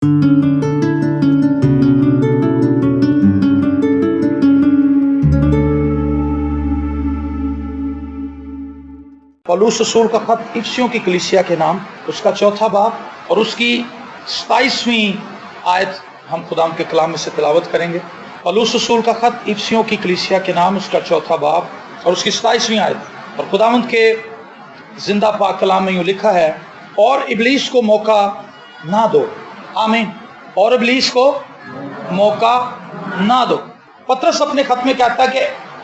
पौलुस रसूल का खत इफिसियों की कलीसिया के नाम, उसका 4था बाब और उसकी 27वीं आयत हम खुदाम के कलाम में से तिलावत करेंगे। पौलुस रसूल का खत इफिसियों की कलीसिया के नाम, उसका 4था बाब और उसकी 27वीं आयत। और खुदावंद के जिंदा पाक कलाम में यूं लिखा है, और इब्लीस को मौका ना दो। आमीन। और इब्लीस को मौका ना दो। पतरस अपने खत में कहता है कि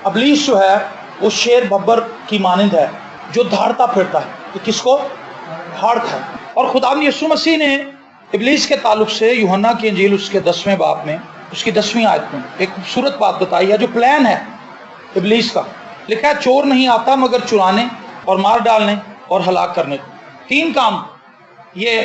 इब्लीस जो है वो शेर बब्बर की मानिंद है जो दहाड़ता फिरता है, कि किसको दहाड़ता है। और खुदावंद यीशु मसीह ने इब्लीस के ताल्लुक से यूहन्ना की इंजील उसके 10वें बाब में उसकी 10वीं आयत में एक खूबसूरत बात बताई है। जो प्लान है इब्लीस का, लिखा है चोर नहीं आता मगर चुराने और मार डालने और हलाक करने को। 3 काम ये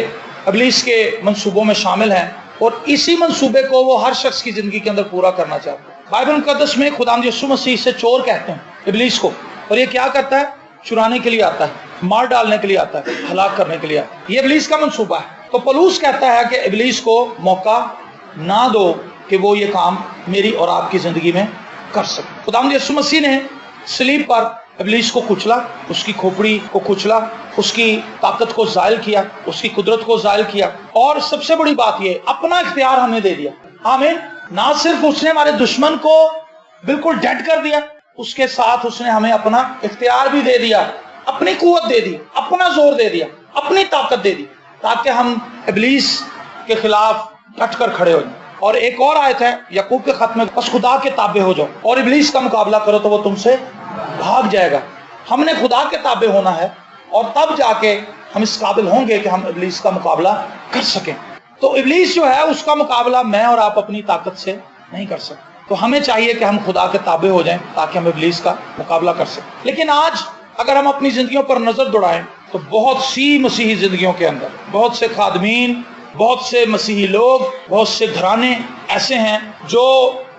इब्लीस के मंसूबों में शामिल हैं और इसी मंसूबे को वो हर शख्स की जिंदगी के अंदर पूरा करना चाहता है। बाइबल मुकद्दस में खुदावंद यीशु मसीह से चोर कहते हैं इब्लीस को, और ये क्या करता है? चुराने के लिए आता है, मार डालने के लिए आता है, हलाक करने के लिए आता है। ये इब्लीस का मंसूबा है। तो पौलुस कहता है कि इब्लीस को मौका ना दो कि वो ये काम मेरी और आपकी जिंदगी में कर सके। खुदावंद यीशु मसीह ने सलीब पर इब्लीस को कुचला, उसकी खोपड़ी को कुचला, उसकी ताकत को ज़ायल किया, उसकी कुदरत को ज़ायल किया, और सबसे बड़ी बात ये, अपना इख्तियार हमें दे दिया। आमीन। ना सिर्फ उसने हमारे दुश्मन को बिल्कुल डेड कर दिया, उसके साथ उसने हमें अपना इख्तियार भी दे दिया, अपनी कुव्वत दे दी, अपना जोर दे दिया, अपनी ताकत दे दी, ताकि हम इब्लीस के खिलाफ डट कर खड़े हो जाए। और एक और आयत है याकूब के खत में, बस खुदा के ताबे हो जाओ और इब्लीस का मुकाबला करो तो वो तुमसे भाग जाएगा। हमने खुदा के ताबे होना है और तब जाके हम इस काबिल होंगे कि हम इब्लीस का मुकाबला कर सकें। तो इब्लीस जो है उसका मुकाबला मैं और आप अपनी ताकत से नहीं कर सकते। तो हमें चाहिए कि हम खुदा के ताबे हो जाएं ताकि हम इब्लीस का मुकाबला कर सकें। लेकिन आज अगर हम अपनी जिंदगियों पर नजर दौड़ाएं तो बहुत सी मसीही जिंदगियों के अंदर बहुत से खादमीन, बहुत से मसीही लोग, बहुत से घराने ऐसे हैं जो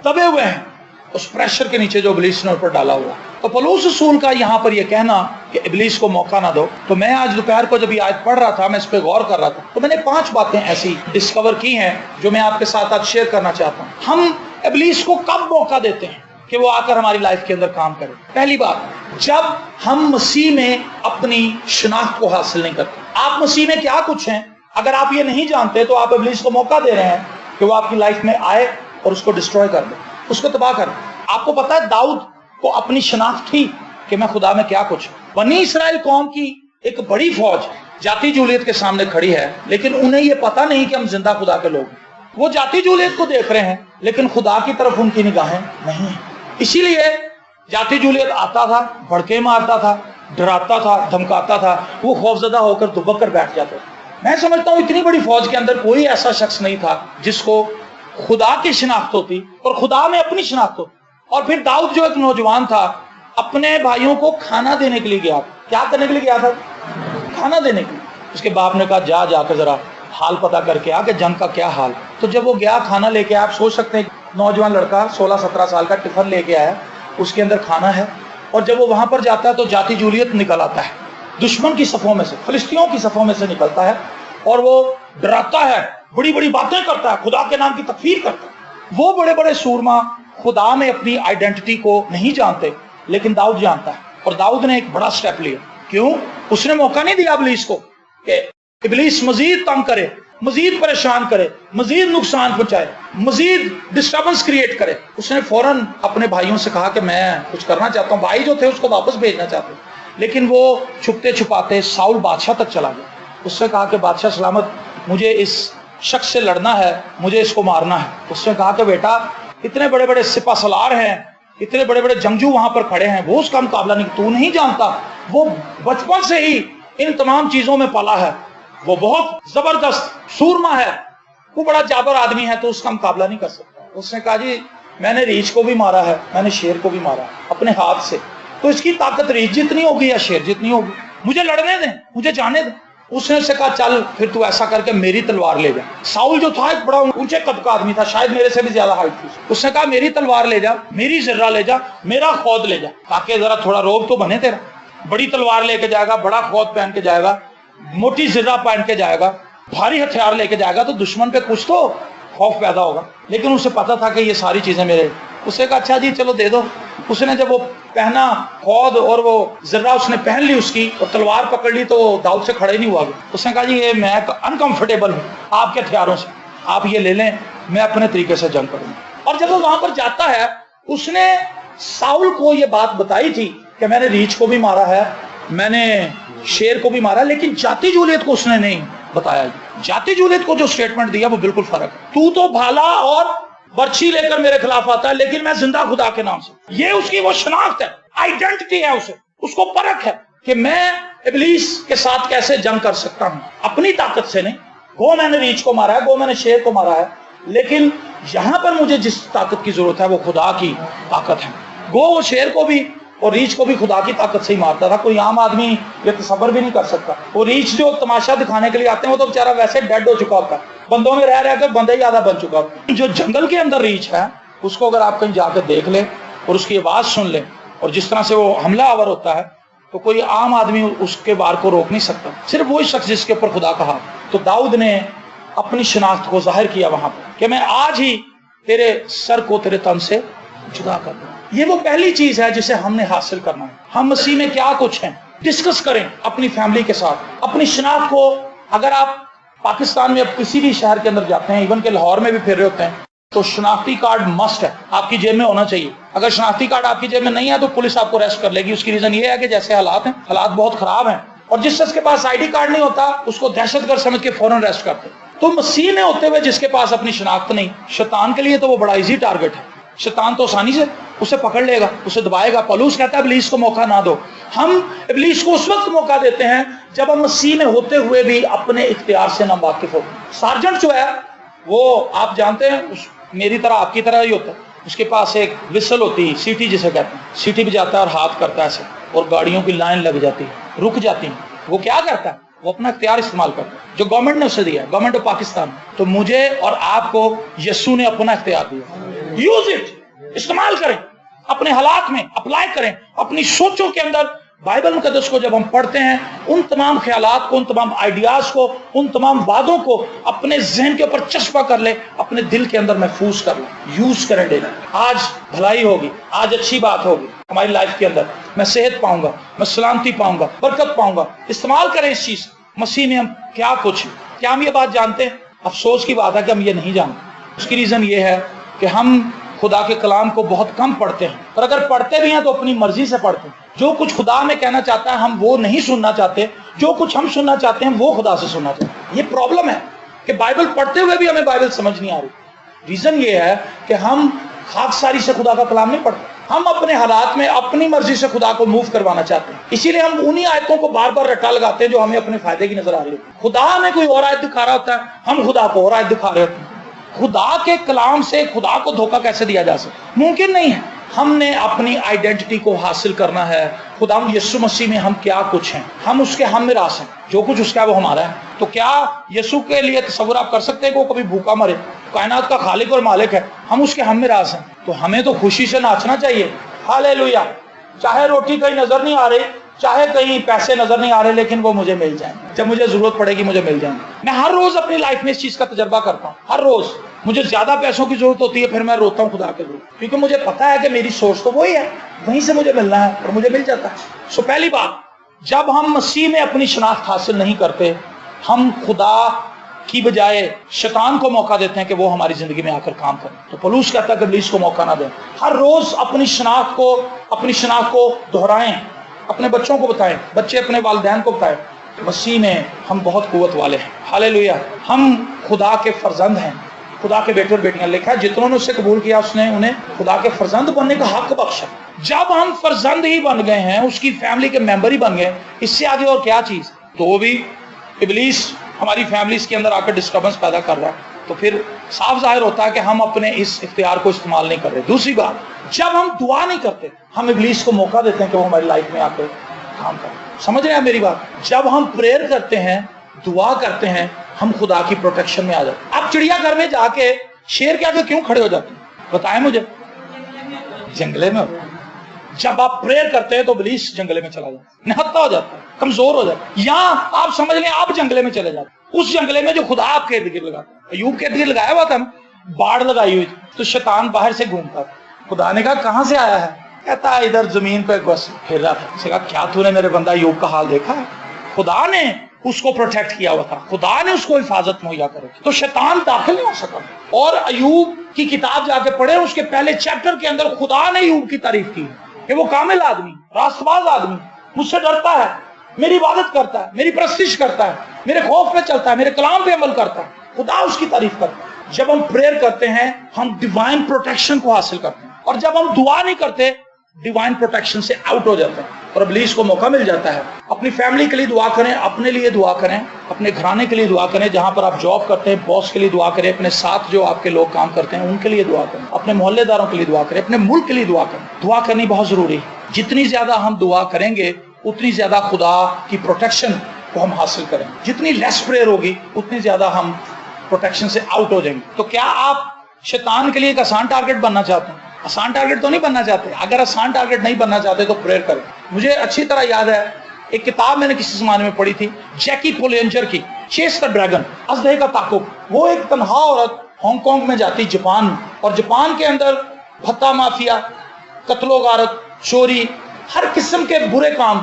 दबे हुए हैं उस प्रेशर के नीचे जो इब्लीस ने उन पर डाला हुआ। तो पौलुस रसूल का यहाँ पर यह कहना कि इब्लीस को मौका ना दो, तो मैं आज दोपहर को जब ये आयत पढ़ रहा था, मैं इस पर गौर कर रहा था, तो मैंने 5 बातें ऐसी डिस्कवर की हैं जो मैं आपके साथ आज शेयर करना चाहता हूँ। हम इब्लीस को कब मौका देते हैं कि वो आकर हमारी लाइफ के अंदर काम करे? पहली बात, जब हम मसीह में अपनी शनाख्त को हासिल नहीं करते। आप मसीह में क्या कुछ हैं, अगर आप ये नहीं जानते तो आप इब्लीस को मौका दे रहे हैं कि वो आपकी लाइफ में आए और उसको डिस्ट्रॉय कर दे, उसको तबाह कर दे। आपको पता है दाऊद को अपनी शनाख्त थी कि मैं खुदा में क्या कुछ। बनी इसराइल कौम की एक बड़ी फौज जाति जूलियत के सामने खड़ी है, लेकिन उन्हें ये पता नहीं कि हम जिंदा खुदा के लोग हैं। वो जाति जूलियत को देख रहे हैं लेकिन खुदा की तरफ उनकी निगाहें नहीं है। इसीलिए जाति जूलियत आता था, भड़के मारता था, डराता था, धमकाता था, वो खौफजदा होकर दुबक कर बैठ जाता था। मैं समझता हूँ इतनी बड़ी फौज के अंदर कोई ऐसा शख्स नहीं था जिसको खुदा की शनाख्त होती और खुदा में अपनी शनाख्त होती। और फिर दाऊद जो एक नौजवान था, अपने भाइयों को खाना देने के लिए गया। क्या करने के लिए गया था? खाना देने के लिए। उसके बाप ने कहा जाकर जरा हाल पता करके आ कि जंग का क्या हाल। तो जब वो गया खाना लेके, आप सोच सकते हैं नौजवान लड़का 16-17 साल का टिफिन लेके आया, उसके अंदर खाना है, और जब वो वहां पर जाता है तो जाति जूलियत निकल आता है, दुश्मन की सफों में से, फिलिस्तीयों की सफों में से निकलता है, और वो डराता है, बड़ी बड़ी बातें करता है, खुदा के नाम की तकफीर करता है। वो बड़े बड़े सूरमा खुदा में अपनी आइडेंटिटी को नहीं जानते, लेकिन दाऊद जानता है, और दाऊद ने एक बड़ा स्टेप लिया। क्यों? उसने मौका नहीं दिया इब्लीस को कि इब्लीस मजीद तंग करे, मजीद परेशान करे, मजीद नुकसान पहुंचाए, मजीद डिस्टर्बेंस क्रिएट करे। उसने फौरन अपने भाइयों से कहा कि मैं कुछ करना चाहता हूँ। भाई जो थे उसको वापस भेजना चाहते, लेकिन वो छुपते छुपाते साउल बादशाह तक चला गया। उसने कहा कि बादशाह सलामत, मुझे इस शख्स से लड़ना है, मुझे इसको मारना है। उसने कहा कि बेटा, इतने बड़े बड़े सिपा सलार हैं, इतने बड़े बड़े जंगजू वहां पर खड़े हैं, वो उसका मुकाबला नहीं। तू नहीं जानता, वो बचपन से ही इन तमाम चीजों में पला है, वो बहुत जबरदस्त सूरमा है, वो बड़ा जाबर आदमी है, तो उसका मुकाबला नहीं कर सकता। उसने कहा जी मैंने रीछ को भी मारा है, मैंने शेर को भी मारा अपने हाथ से, तो इसकी ताकत रीछ जितनी होगी या शेर जितनी होगी, मुझे लड़ने दें, मुझे जाने दें। उसने से कहा चल फिर तू ऐसा करके मेरी तलवार ले जा। साउल जो था एक बड़ा ऊंचे कद का आदमी था, शायद मेरे से भी ज्यादा हाइट थी। उसने कहा मेरी तलवार ले जा, मेरी जर्रा ले जा, मेरा खौद ले जा, ताकि जरा थोड़ा रोब तो बने तेरा। बड़ी तलवार लेके जाएगा, बड़ा खौद पहन के जाएगा, मोटी जर्रा पहन के जाएगा, भारी हथियार लेके जाएगा तो दुश्मन पे कुछ तो खौफ पैदा होगा। लेकिन उसे पता था कि ये सारी चीजें मेरे, उसे कहा अच्छा जी चलो दे दो। उसने जब वो पहना खौद और वो जर्रा उसने पहन ली उसकी और तलवार पकड़ ली तो दाऊद से खड़े नहीं हुआ। उसने कहा जी ये मैं अनकंफर्टेबल हूँ आपके हथियारों से, आप ये ले लें, मैं अपने तरीके से जंग करूंगा। और जब वो वहां पर जाता है, उसने साउल को ये बात बताई थी कि मैंने रीछ को भी मारा है, मैंने शेर को भी मारा, लेकिन जाति जूलियत को उसने नहीं बताया। जाति जूलियत को जो स्टेटमेंट दिया वो बिल्कुल फर्क है। तू तो भाला और बर्छी लेकर मेरे खिलाफ आता है, लेकिन मैं जिंदा खुदा के नाम से। ये उसकी वो शनाख्त है, आइडेंटिटी है, उसे उसको परख है कि मैं इब्लीस के साथ कैसे जंग कर सकता हूं, अपनी ताकत से नहीं। गो मैंने रीछ को मारा है, गो मैंने शेर को मारा है, लेकिन यहां पर मुझे जिस ताकत की जरूरत है वो खुदा की ताकत है। गो वो शेर को भी और रीछ को भी खुदा की ताकत से ही मारता था, कोई आम आदमी ये तसव्वुर भी नहीं कर सकता। वो रीछ जो तमाशा दिखाने के लिए आते हैं वो तो बेचारा वैसे डेड हो चुका होता है, बंदों में रह रह कर बंदे ही आधा बन चुका होता है। जो जंगल के अंदर रीछ है उसको अगर आप कहीं जाकर देख ले और उसकी आवाज सुन ले और जिस तरह से वो हमला आवर होता है तो कोई आम आदमी उसके वार को रोक नहीं सकता, सिर्फ वही शख्स जिसके ऊपर खुदा का हाथ। तो दाऊद ने अपनी शनाख्त को जाहिर किया वहां पर कि मैं आज ही तेरे सर को तेरे तन से जुदा कर दूं। ये वो पहली चीज है जिसे हमने हासिल करना है। हम मसीह में क्या कुछ हैं डिस्कस करें अपनी फैमिली के साथ, अपनी शनाख्त को। अगर आप पाकिस्तान में अब किसी भी शहर के अंदर जाते हैं, इवन के लाहौर में भी फिर रहे होते हैं, तो शनाख्ती कार्ड मस्ट है, आपकी जेब में होना चाहिए। अगर शनाख्ती कार्ड आपकी जेब में नहीं है तो पुलिस आपको अरेस्ट कर लेगी। उसकी रीजन ये है कि जैसे हालात हैं, हालात बहुत खराब हैं, और जिस शख्स के पास आईडी कार्ड नहीं होता उसको दहशतगर्द समझ के फौरन अरेस्ट करते। तो मसीह में होते हुए जिसके पास अपनी शनाख्त नहीं, शैतान के लिए तो वो बड़ा इजी टारगेट है। शैतान तो आसानी से उसे पकड़ लेगा, उसे दबाएगा। पौलुस कहता है इब्लीस को मौका ना दो। हम इब्लीस को उस वक्त मौका देते हैं जब हम मसीह में होते हुए भी अपने इख्तियार से ना वाकिफ हो। सार्जेंट जो है वो आप जानते हैं मेरी तरह आपकी तरह ही होता है, उसके पास एक विसल होती है, सीटी जिसे कहते हैं, सीटी बजाता है और हाथ करता है ऐसे, और गाड़ियों की लाइन लग जाती है, रुक जाती है। वो क्या करता है, वो अपना इख्तियार इस्तेमाल करता है जो गवर्नमेंट ने उसे दिया है, गवर्नमेंट ऑफ पाकिस्तान। तो मुझे और आपको यीशु ने अपना इख्तियार दिया। यूज इट, इस्तेमाल करें, अपने हालात में अप्लाई करें, अपनी सोचों के अंदर। बाइबल मुकद्दस को जब हम पढ़ते हैं, उन तमाम ख्यालात को, उन तमाम आइडियाज को, उन तमाम बातों को अपने जहन के ऊपर चस्पा कर ले, अपने दिल के अंदर महफूज कर ले, यूज करें डेली। आज भलाई होगी, आज अच्छी बात होगी हमारी लाइफ के अंदर, मैं सेहत पाऊंगा, मैं सलामती पाऊंगा, बरकत पाऊंगा। इस्तेमाल करें इस चीज। मसीह में हम क्या कुछ, क्या हम ये बात जानते हैं? अफसोस की बात है कि हम ये नहीं जानते। उसकी रीजन ये है कि हम खुदा के कलाम को बहुत कम पढ़ते हैं, और अगर पढ़ते भी हैं तो अपनी मर्जी से पढ़ते हैं। जो कुछ खुदा में कहना चाहता है हम वो नहीं सुनना चाहते, जो कुछ हम सुनना चाहते हैं वो खुदा से सुनना चाहते हैं। ये प्रॉब्लम है कि बाइबल पढ़ते हुए भी हमें बाइबल समझ नहीं आ रही। रीजन ये है कि हम खाकसारी से खुदा का कलाम नहीं पढ़ते, हम अपने हालात में अपनी मर्जी से खुदा को मूव करवाना चाहते हैं। इसीलिए हम उन्हीं आयतों को बार बार रटा लगाते हैं जो हमें अपने फायदे की नजर आ रही है। खुदा हमें कोई और आयत दिखा रहा होता है, हम खुदा को और आयत दिखा रहे होते हैं। खुदा के कलाम से खुदा को धोखा कैसे दिया जा सकता? मुमकिन नहीं है। हमने अपनी आइडेंटिटी को हासिल करना है। खुदा यीशु मसीह में हम क्या कुछ हैं, हम उसके हम मिरास हैं, जो कुछ उसका है वो हमारा है। तो क्या यीशु के लिए तसव्वुर आप कर सकते हैं कि वो कभी भूखा मरे? कायनात का खालिक और मालिक है, हम उसके हम मिरास हैं, तो हमें तो खुशी से नाचना चाहिए। हालेलुया। चाहे रोटी कहीं नजर नहीं आ रही, चाहे कहीं पैसे नजर नहीं आ रहे, लेकिन वो मुझे मिल जाए, जब मुझे जरूरत पड़ेगी मुझे मिल जाएंगे। मैं हर रोज अपनी लाइफ में इस चीज का तजर्बा करता हूँ। हर रोज मुझे ज्यादा पैसों की जरूरत होती है, फिर मैं रोता हूँ खुदा के लिए, क्योंकि मुझे पता है कि मेरी सोच तो वही है, वहीं से मुझे मिलना है और मुझे मिल जाता है। सो पहली बात, जब हम मसीह में अपनी शनाख्त हासिल नहीं करते, हम खुदा की बजाय शैतान को मौका देते हैं कि वो हमारी जिंदगी में आकर काम करे। तो पौलुस कहता है कि इब्लीस को मौका ना दें। हर रोज अपनी शनाख्त को दोहराएं, अपने बच्चों को बताएं, बच्चे अपने वालिदैन को बताएं, मसीह में हम बहुत कुव्वत वाले हैं। हालेलुया। हम खुदा के फर्जंद हैं, खुदा के बेटे और बेटियां। लिखा है जितनों ने उससे कबूल किया उसने उन्हें खुदा के फर्जंद बनने का हक बख्शा। जब हम फर्जंद ही बन गए हैं, उसकी फैमिली के मेंबर ही बन गए, इससे आगे और क्या चीज? तो वो भी इब्लीस हमारी फैमिलीज के अंदर आकर डिस्टर्बेंस पैदा कर रहा है, तो फिर साफ जाहिर होता है कि हम अपने इस इख्तियार को इस्तेमाल नहीं कर रहे। दूसरी बात, जब हम दुआ नहीं करते, हम इब्लीस को मौका देते हैं कि वो हमारी लाइफ में आकर काम करे। समझ रहे हैं मेरी बात? जब हम प्रेयर करते हैं, दुआ करते हैं, हम खुदा की प्रोटेक्शन में आ जाते हैं। आप चिड़ियाघर में जाके शेर के आगे क्यों खड़े हो जाते हैं? बताएं मुझे। जंगले में होता है। जब आप प्रेयर करते हैं तो इब्लीस जंगले में चला जाता है, निहत्था हो जाता है, कमजोर हो जाता है। या आप समझ लें आप जंगले में चले जाते हैं। اس جنگلے میں جو خدا آپ کے ارد گرد لگاتا ہے. ایوب کے ارد گرد لگایا ہوا تھا نا, باڑ لگائی ہوئی تھی, تو شیطان باہر سے گھومتا تھا. خدا نے کہا کہاں سے آیا ہے؟ کہتا ہے ادھر زمین پہ بس پھر رہا تھا. اس نے کہا کیا تو نے میرے بندہ ایوب کا حال دیکھا ہے؟ خدا نے اس کو پروٹیکٹ کیا ہوا تھا, خدا نے اس کو حفاظت مہیا کر رکھی, تو شیطان داخل نہیں ہو سکا. اور ایوب کی کتاب جا کے پڑھے, اس کے پہلے چیپٹر کے اندر خدا نے ایوب کی تعریف کی کہ وہ کامل آدمی, راست باز آدمی, مجھ سے ڈرتا ہے, میری عبادت کرتا ہے, میری پرستش کرتا ہے, میرے خوف میں چلتا ہے, میرے کلام پہ عمل کرتا ہے. خدا اس کی تعریف کرتا ہے. جب ہم پریئر کرتے ہیں ہم ڈیوائن پروٹیکشن کو حاصل کرتے ہیں, اور جب ہم دعا نہیں کرتے ڈیوائن پروٹیکشن سے آؤٹ ہو جاتے ہیں اور ابلیس کو موقع مل جاتا ہے. اپنی فیملی کے لیے دعا کریں, اپنے لیے دعا کریں, اپنے گھرانے کے لیے دعا کریں, جہاں پر آپ جاب کرتے ہیں باس کے لیے دعا کریں, اپنے ساتھ جو آپ کے لوگ کام کرتے ہیں ان کے لیے دعا کریں, اپنے محلے داروں کے لیے دعا کریں, اپنے ملک کے لیے دعا کریں. دعا کرنی بہت ضروری ہے. جتنی زیادہ ہم دعا کریں گے اتنی زیادہ خدا کی پروٹیکشن کو ہم حاصل کریں. جتنی لیس پریئر ہوگی اتنی زیادہ ہم پروٹیکشن سے آؤٹ ہو جائیں گے. تو کیا آپ شیطان کے لیے ایک آسان ٹارگٹ بننا چاہتے ہیں؟ آسان ٹارگٹ تو نہیں بننا چاہتے. اگر آسان ٹارگٹ نہیں بننا چاہتے تو پریئر کریں. مجھے اچھی طرح یاد ہے ایک کتاب میں نے کسی زمانے میں پڑھی تھی, جیکی پولینجر کی, چیس دا ڈریگن, اژدہے کا تعاقب. وہ ایک تنہا عورت ہانگ کانگ میں جاتی, جاپان, اور جاپان کے اندر بھتہ مافیا, قتل و غارت, چوری, ہر قسم کے برے کام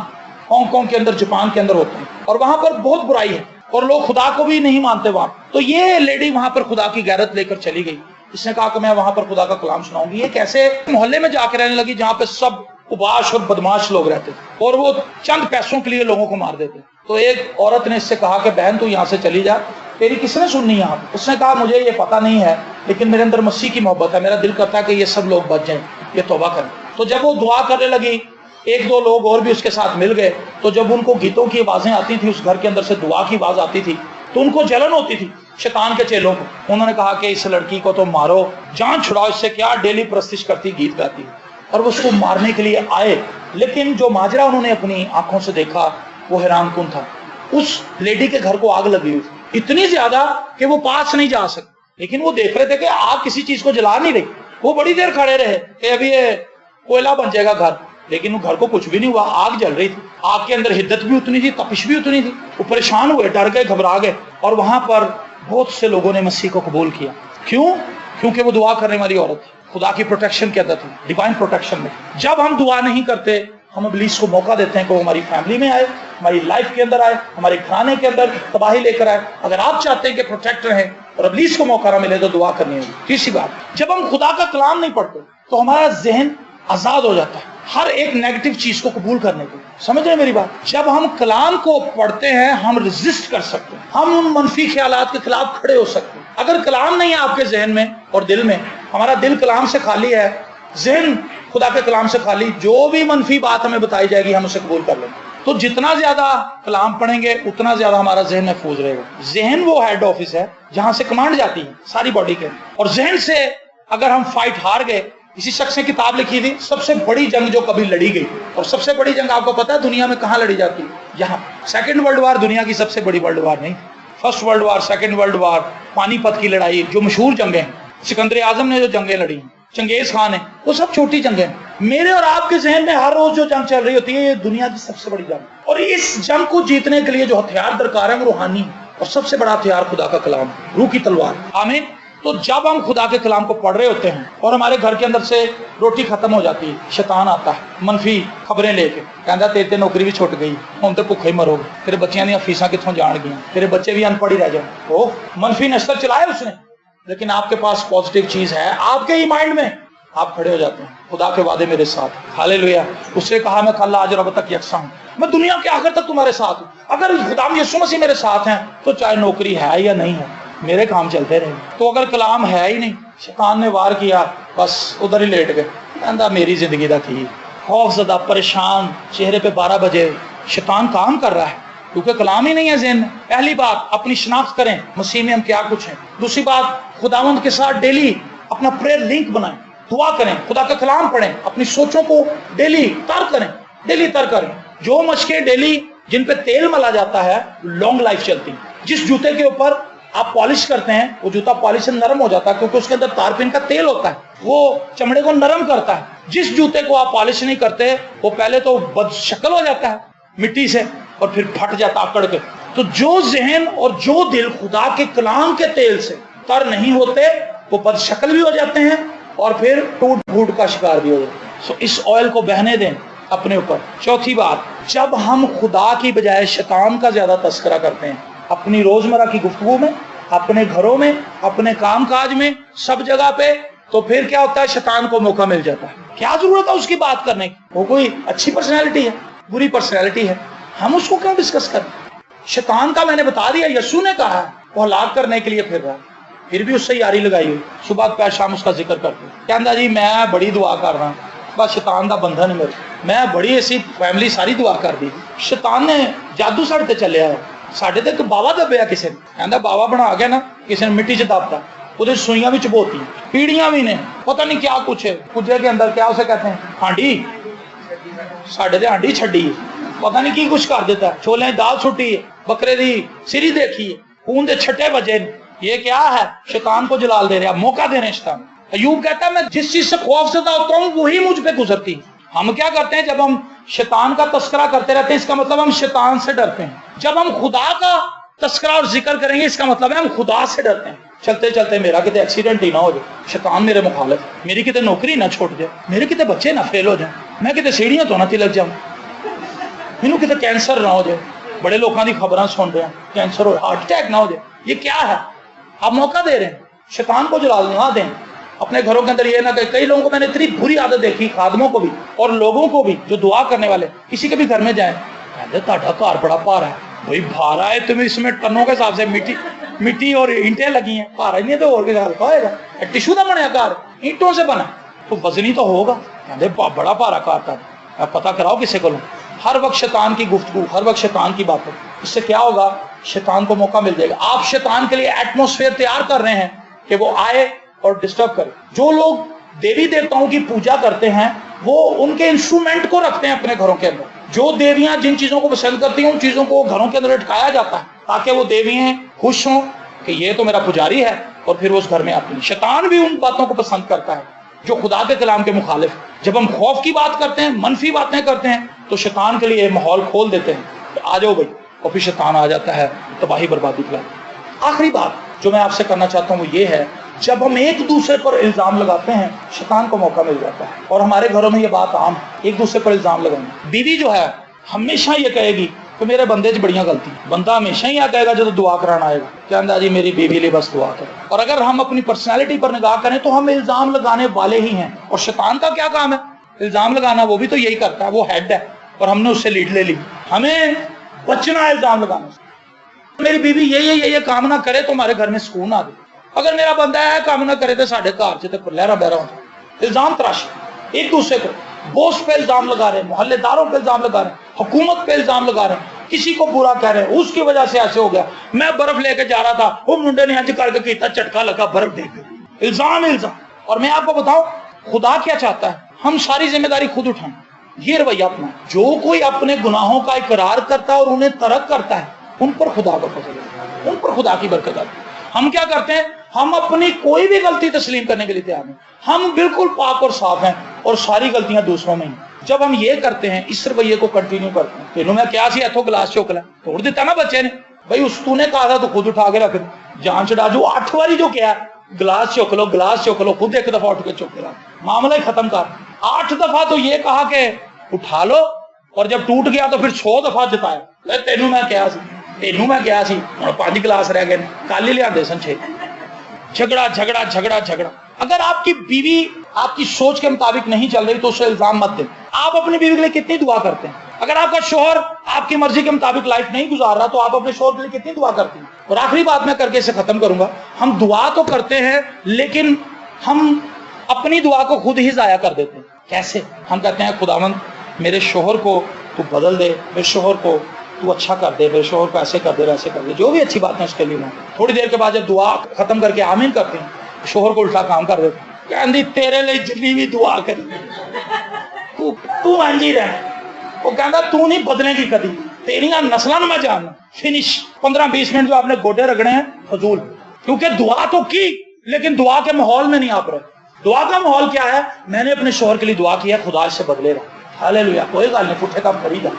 ہانگ کانگ کے اندر, جاپان کے اندر ہوتے ہیں, اور وہاں پر بہت برائی ہے اور لوگ خدا کو بھی نہیں مانتے وہاں. تو یہ لیڈی وہاں پر خدا کی غیرت لے کر چلی گئی. اس نے کہا کہ میں وہاں پر خدا کا کلام سناؤں گی. یہ کیسے محلے میں جا کے رہنے لگی جہاں پہ سب اباش اور بدماش لوگ رہتے تھے اور وہ چند پیسوں کے لیے لوگوں کو مار دیتے. تو ایک عورت نے اس سے کہا کہ بہن تو یہاں سے چلی جا, تیری کس نے سننی ہے. اس نے کہا مجھے یہ پتا نہیں ہے لیکن میرے اندر مسیح کی محبت ہے, میرا دل کرتا ہے کہ یہ سب لوگ بچ جائیں, یہ توبہ کریں. تو جب وہ دعا کرنے لگی, ایک دو لوگ اور بھی اس کے ساتھ مل گئے, تو جب ان کو گیتوں کی آوازیں آتی تھی, اس گھر کے اندر سے دعا کی آواز آتی تھی, تو ان کو جلن ہوتی تھی شیطان کے چیلوں کو. انہوں نے کہا کہ اس لڑکی کو تو مارو, جان چھڑاؤ, اس سے کیا ڈیلی پرستش کرتی, گیت گاتی, اور وہ اس کو مارنے کے لیے آئے. لیکن جو ماجرا انہوں نے اپنی آنکھوں سے دیکھا وہ حیران کن تھا. اس لیڈی کے گھر کو آگ لگی ہوئی تھی, اتنی زیادہ کہ وہ پاس نہیں جا سکتے, لیکن وہ دیکھ رہے تھے کہ آگ کسی چیز کو جلا نہیں رہی. وہ بڑی دیر کھڑے رہے کہ ابھی یہ کوئلہ بن جائے گا گھر, لیکن وہ گھر کو کچھ بھی نہیں ہوا, آگ جل رہی تھی. آگ کے اندر حدت بھی اتنی تھی, تپش بھی اتنی تھی. وہ پریشان ہوئے, ڈر گئے, گھبرا گئے, اور وہاں پر بہت سے لوگوں نے مسیح کو قبول کیا. کیوں؟ کیونکہ وہ دعا کرنے والی عورت تھی, خدا کی پروٹیکشن کے اندر تھی, ڈیوائن پروٹیکشن میں. جب ہم دعا نہیں کرتے ہم ابلیس کو موقع دیتے ہیں کہ وہ ہماری فیملی میں آئے, ہماری لائف کے اندر آئے, ہمارے گھرانے کے اندر تباہی لے کر آئے. اگر آپ چاہتے ہیں کہ پروٹیکٹ رہیں اور ابلیس کو موقع نہ ملے تو دعا کرنی ہوگی. تیسری بات, جب ہم خدا کا کلام نہیں پڑھتے تو ہمارا ذہن آزاد ہو جاتا ہے ہر ایک نیگیٹو چیز کو قبول کرنے کے. سمجھ رہے ہیں میری بات؟ جب ہم کلام کو پڑھتے ہیں ہم ریزسٹ کر سکتے ہیں, ہم ان منفی خیالات کے خلاف کھڑے ہو سکتے ہیں. اگر کلام نہیں ہے آپ کے ذہن میں اور دل میں, ہمارا دل کلام سے خالی ہے, ذہن خدا کے کلام سے خالی, جو بھی منفی بات ہمیں بتائی جائے گی ہم اسے قبول کر لیں گے. تو جتنا زیادہ کلام پڑھیں گے اتنا زیادہ ہمارا ذہن محفوظ رہے گا. ذہن وہ ہیڈ آفس ہے جہاں سے کمانڈ جاتی ہے ساری باڈی کے, اور ذہن سے اگر ہم فائٹ ہار گئے. کسی شخص نے کتاب لکھی تھی, سب سے بڑی جنگ جو کبھی لڑی گئی, اور سب سے بڑی جنگ آپ کو پتا ہے دنیا میں کہاں لڑی جاتی ہے؟ یہاں. سیکنڈ ورلڈ وار دنیا کی سب سے بڑی ورلڈ وار نہیں, first world war, second world war, Panipat کی لڑائی, جو مشہور جنگیں ہیں, سکندر اعظم نے جو جنگیں لڑی, چنگیز خان ہے, وہ سب چھوٹی جنگیں ہیں. میرے اور آپ کے ذہن میں ہر روز جو جنگ چل رہی ہوتی ہے یہ دنیا کی سب سے بڑی جنگ, اور اس جنگ کو جیتنے کے لیے جو ہتھیار درکار ہے وہ روحانی, اور سب سے بڑا ہتھیار خدا کا کلام, روح کی تلوار. آمین. تو جب ہم خدا کے کلام کو پڑھ رہے ہوتے ہیں اور ہمارے گھر کے اندر سے روٹی ختم ہو جاتی ہے, شیطان آتا ہے منفی خبریں لے کے, کہتا تیرے نوکری بھی چھٹ گئی, ہم تو بھوکے مر گے, تیرے بچیاں دی فیساں کتوں جان گیا, تیرے بچے بھی ان پڑھ ہی رہ جائیں. وہ منفی نشر چلایا اس نے, لیکن آپ کے پاس پازیٹیو چیز ہے آپ کے ہی مائنڈ میں, آپ کھڑے ہو جاتے ہیں. خدا کے وعدے میرے ساتھ, ہاللیلویا. اس نے کہا میں کل آج رب تک یکساں ہوں, میں دنیا کے آخر تک تمہارے ساتھ ہوں. اگر خدا یسوع مسیح میرے ساتھ ہیں تو چاہے نوکری ہے یا نہیں ہے میرے کام چلتے رہے. تو اگر کلام ہے ہی نہیں, شیطان نے وار کیا, بس ادھر ہی لیٹ گئے. کہندا میری زندگی دا کی, خوف زدہ, پریشان, چہرے پہ 12 بجے. شیطان کام کر رہا ہے کیونکہ کلام ہی نہیں ہے ذہن میں. پہلی بات اپنی شناخت کریں مسیح میں ہم کیا کچھ ہیں. دوسری بات خداوند کے ساتھ ڈیلی اپنا پریئر لنک بنائیں, دعا کریں, خدا کا کلام پڑھیں, اپنی سوچوں کو ڈیلی تر کریں, ڈیلی تر کریں. جو مشقیں ڈیلی جن پہ تیل ملا جاتا ہے لانگ لائف چلتی. جس جوتے کے اوپر آپ پالش کرتے ہیں وہ جوتا پالش سے نرم ہو جاتا ہے کیونکہ اس کے اندر تارپین کا تیل ہوتا ہے, وہ چمڑے کو نرم کرتا ہے. جس جوتے کو آپ پالش نہیں کرتے وہ پہلے تو بد شکل ہو جاتا ہے مٹی سے اور پھر پھٹ جاتا اکڑ کے. تو تو جو ذہن اور جو دل خدا کے کلام کے تیل سے تر نہیں ہوتے وہ بد شکل بھی ہو جاتے ہیں اور پھر ٹوٹ پھوٹ کا شکار بھی ہو جاتے ہیں. سو اس آئل کو بہنے دیں اپنے اوپر. چوتھی بات، جب ہم خدا کی بجائے شیطان کا زیادہ تذکرہ کرتے ہیں اپنی روزمرہ کی گفتگو میں، اپنے گھروں میں، اپنے کام کاج میں، سب جگہ پہ، تو پھر کیا ہوتا ہے؟ شیطان کو موقع مل جاتا ہے. کیا ضرورت ہے اس کی بات کرنے کی؟ وہ کوئی اچھی پرسنالٹی ہے، بری پرسنالٹی ہے، ہم اس کو کیوں ڈسکس کریں؟ شیطان کا میں نے بتا دیا، یسوع نے کہا ہے وہ ہلاک کرنے کے لیے پھر رہا ہے، پھر بھی اس سے یاری لگائی ہوئی، صبح پہ شام اس کا ذکر کرتے ہیں. کہتا جی میں بڑی دعا کر رہا ہوں، بس شیطان دا بندھا نہیں میرے، میں بڑی ایسی فیملی ساری دعا کر دی، شیطان نے جادو ساڈے تے چلیا ہے، ساڈے تے بابا دبیا کسی نے. کہتا بابا بنا کے نا کسی نے مٹی چ دبتا، وہ سوئیاں بھی چبوتی، پیڑیاں بھی نے، پتہ نہیں کیا کچھ ہے، کجے کے اندر کیا اسے کہتے ہیں، ہانڈی، ساڈے تے ہانڈی چھڈی ہے، پتہ نہیں کی کچھ کر دیتا ہے، چھولے کی دال چھٹی ہے، بکرے دی سری دیکھی ہے، خون دے چھٹے بجے. یہ کیا ہے؟ شیطان کو جلال دے رہے ہیں، موقع دے رہے ہیں شیطان. ایوب کہتا ہے میں جس چیز سے خوف زدہ ہوتا ہوں وہی مجھ پہ گزرتی. ہم کیا کرتے ہیں جب ہم شیطان کا تذکرہ کرتے رہتے ہیں، اس کا مطلب ہم شیطان سے ڈرتے ہیں. جب ہم خدا کا تذکرہ اور ذکر کریں گے اس کا مطلب ہے ہم خدا سے ڈرتے ہیں. چلتے چلتے میرا کتے ایکسیڈنٹ ہی نہ ہو جائے، شیطان میرے مخالف، میری کتے نوکری نہ چھوٹ جائے، میرے کتے بچے نہ فیل ہو جائیں، میں کتے سیڑھیاں تو نہ تلک جاؤں، مینوں کتے کینسر نہ ہو جائے. بڑے لوگوں کی خبراں سن رہے ہیں کینسر ہو، ہارٹ اٹیک نہ ہو جائے. یہ کیا ہے؟ آپ موقع دے رہے ہیں. شیطان کو جلال نہ دیں. اپنے گھروں کے اندر یہ نہ کہ کئی لوگوں کو میں نے اتنی بری عادت دیکھی، خادموں کو بھی اور لوگوں کو بھی جو دعا کرنے والے، کسی کے بھی گھر میں جائیں کہتے تہاڈا گھر بڑا بھارا ہے. بھائی بھارا ہے تمہیں، اس میں ٹنوں کے حساب سے مٹی اور اینٹیں لگی ہیں، بھارا ہی نہیں تو اور کیا ہلکا ہوئے گا؟ ٹشو نہ بنے گھر، اینٹوں سے بنا تو وزنی تو ہوگا. کہتے بڑا بھارا گھر تھا، پتہ کراؤ کسی کو. ہر وقت شیطان کی گفتگو، ہر وقت شیطان کی باتیں، اس سے کیا ہوگا؟ شیطان کو موقع مل جائے گا. آپ شیطان کے لیے ایٹماسفیئر تیار کر رہے ہیں کہ وہ آئے اور ڈسٹرب کرے. جو لوگ دیوی دیوتاؤں کی پوجا کرتے ہیں وہ ان کے انسٹرومنٹ کو رکھتے ہیں اپنے گھروں کے اندر. جو دیویاں جن چیزوں کو پسند کرتی ہیں ان چیزوں کو گھروں کے اندر لٹکایا جاتا ہے تاکہ وہ دیویاں خوش ہوں کہ یہ تو میرا پجاری ہے، اور پھر وہ اس گھر میں آتی ہیں. شیطان بھی ان باتوں کو پسند کرتا ہے جو خدا کے کلام کے مخالف. جب ہم خوف کی بات کرتے ہیں، منفی باتیں کرتے ہیں، تو شیطان کے لیے ماحول کھول دیتے ہیں کہ آ جاؤ بھائی، اور پھر شیطان آ جاتا ہے، تباہی بربادی پھیلاتا ہے. آخری بات جو میں آپ سے کرنا چاہتا ہوں وہ یہ ہے، جب ہم ایک دوسرے پر الزام لگاتے ہیں شیطان کو موقع مل جاتا ہے. اور ہمارے گھروں میں یہ بات عام ہے، ایک دوسرے پر الزام لگانا. بیوی جو ہے ہمیشہ یہ کہے گی کہ میرے بندے چ بڑیاں غلطی. بندہ ہمیشہ ہی کہے گا جب دعا کرانا آئے گا کہ اندازہ جی میری بیوی لیے بس دعا کرے. اور اگر ہم اپنی پرسنالٹی پر نگاہ کریں تو ہم الزام لگانے والے ہی ہیں. اور شیطان کا کیا کام ہے؟ الزام لگانا. وہ بھی تو یہی کرتا ہے، وہ ہیڈ ہے اور ہم نے اس سے لیڈ لے لی. ہمیں بچنا ہے الزام لگانے سے. میری بیوی یہ کام نہ کرے تو ہمارے گھر میں سکون آ جائے. اگر میرا بندہ ہے کام نہ کرے تو ساڈے گھر سے لہرا بہرا ہو جائے. الزام تراشی ایک دوسرے کو، بوس پہ الزام لگا رہے ہیں، محلے داروں پہ الزام لگا رہے ہیں، حکومت پہ الزام لگا رہے ہیں، کسی کو برا کہہ رہے ہیں، اس کی وجہ سے ایسے ہو گیا. میں برف لے کے جا رہا تھا، وہ منڈے نے ہنج کر کے کیتا، چٹکا لگا، برف دے گئی. الزام. اور میں آپ کو بتاؤں خدا کیا چاہتا ہے؟ ہم ساری ذمہ داری خود اٹھائیں. یہ رویہ اپنا. جو کوئی اپنے گناہوں کا اقرار کرتا ہے اور انہیں ترک کرتا ہے ان پر خدا کا فضل ہے، ان پر خدا کی برکت آتی ہے. ہم کیا کرتے ہیں؟ ہم اپنی کوئی بھی غلطی تسلیم کرنے کے لیے تیار نہیں. ہم بالکل پاک اور صاف ہیں اور ساری غلطیاں دوسروں میں ہیں. جب ہم یہ کرتے ہیں، اس رویے کو کنٹینیو کرتے ہیں، پہلو میں کیا سی ایتھو گلاس چوکلا توڑ دیتا نا بچے نے، بھائی اس تو نے کہا تھا تو خود اٹھا کے رکھ دے. جان چڑھا جو 8 باری جو کیا گلاس چوک لو، خود ایک دفعہ اٹھ کے چوک کے رکھ، معاملہ ہی ختم کر. 8 دفعہ تو یہ کہا کہ اٹھا لو، اور جب ٹوٹ گیا تو پھر 100 دفعہ جتایا تینوں میں کیا سی 5 گلاس رہ گئے، کل ہی لیا دے سن 6. جھگڑا. اگر آپ کی بیوی آپ کی سوچ کے مطابق نہیں چل رہی تو اسے الزام مت دیں. آپ اپنی بیوی کے لیے کتنی دعا کرتے ہیں؟ اگر آپ کا شوہر آپ کی مرضی کے مطابق لائف نہیں گزار رہا تو آپ اپنے شوہر کے لیے کتنی دعا کرتے ہیں؟ اور آخری بات میں کر کے اسے ختم کروں گا، ہم دعا تو کرتے ہیں لیکن ہم اپنی دعا کو خود ہی ضائع کر دیتے ہیں. کیسے؟ ہم کہتے ہیں خداوند میرے شوہر کو تو بدل دے، میرے شوہر کو تو اچھا کر دے، میرے شوہر کو ایسے کر دے، ویسے کر دے، جو بھی اچھی بات ہے اس کے لیے. تھوڑی دیر کے بعد جب دعا ختم کر کے آمین کرتے ہیں شوہر کو الٹا کام کر دیتے ہیں، کہندی تیرے لیے جتنی بھی دعا کری تو انجی رہ. وہ کہندا تو نہیں بدلے گی کدی، تیریاں نسلاں میں جاننا. فنش. 15-20 منٹ جو آپ نے گوڈے رگڑے ہیں فضول، کیونکہ دعا تو کی لیکن دعا کے ماحول میں نہیں آپ رہے. دعا کا ماحول کیا ہے؟ میں نے اپنے شوہر کے لیے دعا کی ہے، خدا اس سے بدلے گا. ہاللیلویا. کوئی گل نہیں، پٹھے کام کری گا.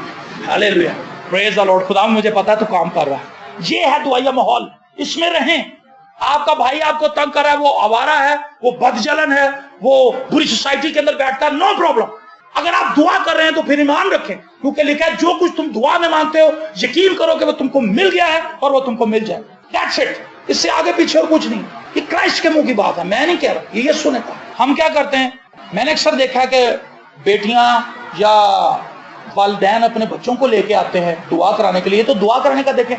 ہاللیلویا. प्रेज द लॉर्ड, खुदा मुझे पता है तू काम कर रहा है। ये है दुआया माहौल, इसमें रहें। आपका भाई आपको तंग कर रहा है, वो आवारा है, वो बदजलन है, वो बुरी सोसाइटी के अंदर बैठता है, नो प्रॉब्लम। अगर आप दुआ कर रहे हैं तो फिर ईमान रखें, क्योंकि लिखा है जो कुछ तुम दुआ में मांगते हो यकीन करो कि वो तुमको मिल गया है और वो तुमको मिल जाए। दैट्स इट, इससे आगे पीछे और कुछ नहीं। ये क्राइस्ट के मुंह की बात है, मैं नहीं कह रहा, ये यीशु ने कहा। हम क्या करते हैं, मैंने अक्सर देखा है कि बेटियां या वालिदैन अपने बच्चों को लेके आते हैं दुआ कराने के लिए। तो दुआ कराने का देखें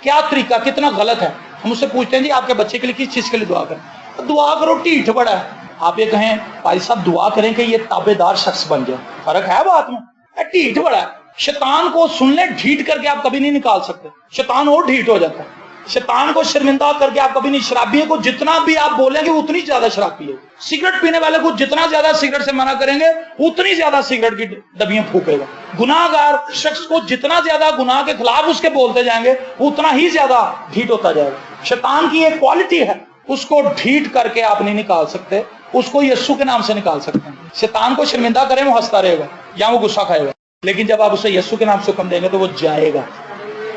क्या तरीका, कितना गलत है। हम उससे पूछते हैं जी आपके बच्चे के लिए किस चीज के लिए दुआ करें? तो दुआ करो, ढीठ बड़ा है। आप ये कहें भाई साहब दुआ करें कि ये ताबेदार शख्स बन जाए, फर्क है बात में। ढीठ बड़ा है, शैतान को सुन ले ढीठ करके आप कभी नहीं निकाल सकते, शैतान और ढीठ हो जाता है। शैतान को शर्मिंदा करके आप कभी नहीं, शराबियों को जितना भी आप बोलेंगे उतनी ज्यादा शराब पिएगा। सिगरेट पीने वाले को जितना ज्यादा सिगरेट से मना करेंगे उतनी ज्यादा सिगरेट की डबियां फूकेगा। गुनाहगार शख्स को जितना ज्यादा गुनाह के खिलाफ उसके बोलते जाएंगे उतना ही ज्यादा ढीठ होता जाएगा। शैतान की एक क्वालिटी है, उसको ढीठ करके आप नहीं निकाल सकते, उसको यीशु के नाम से निकाल सकते हैं। शैतान को शर्मिंदा करें वो हंसता रहेगा या वो गुस्सा खाएगा, लेकिन जब आप उसे यीशु के नाम से हुक्म देंगे तो वो जाएगा।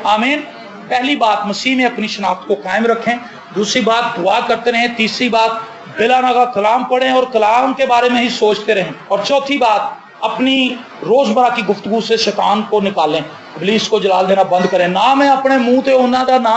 आमीन। पहली बात, मसीह में अपनी शनाख्त को कायम रखें। दूसरी बात, दुआ करते रहें। तीसरी बात, बिलानागा कलाम पढ़ें और कलाम के बारे में ही सोचते रहें। और चौथी बात, अपनी रोजमर्रा की गुफ्तगू से शैतान को निकालें, इब्लीस को जलाल देना बंद करें। ना मैं अपने मुंह ते उन्हां दा ना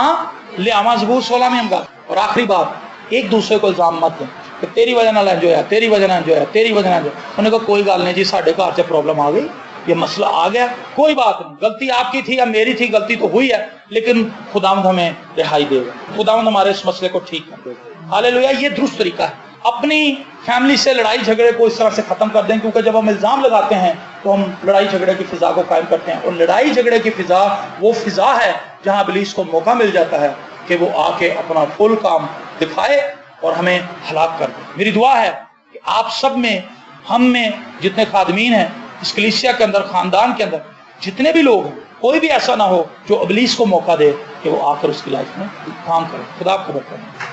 लियावां, ज़बूर 16 में हम गल। और आखिरी बात, एक दूसरे को इल्जाम मत दें कि तेरी वजह नाल इंज होया, तेरी वजह नाल इंज होया, तेरी वजह नाल। उन्होंने कहा कोई गल नहीं जी, साडे घर से प्रॉब्लम आ गई, ये मसला आ गया, कोई बात नहीं, गलती आपकी थी या मेरी थी, गलती तो हुई है, लेकिन खुदावंद हमें रिहाई देगा, खुदावंद हमारे इस मसले को ठीक कर देगा। हालेलुया। ये दुरुस्त तरीका है। अपनी फैमिली से लड़ाई झगड़े को इस तरह से खत्म कर दें, क्योंकि जब हम इल्जाम लगाते हैं तो हम लड़ाई झगड़े की फिजा को कायम करते हैं। और लड़ाई झगड़े की फिजा वो फिजा है जहां इब्लीस को मौका मिल जाता है कि वो आके अपना फुल काम दिखाए और हमें हलाक कर दे। मेरी दुआ है कि आप सब में, हम में जितने खादमीन हैं इस कलीसिया के अंदर, खानदान के अंदर जितने भी लोग हैं, कोई भी ऐसा ना हो जो इब्लीस को मौका दे कि वो आकर उसकी लाइफ में काम करे। खुदा आपको बरकत दे।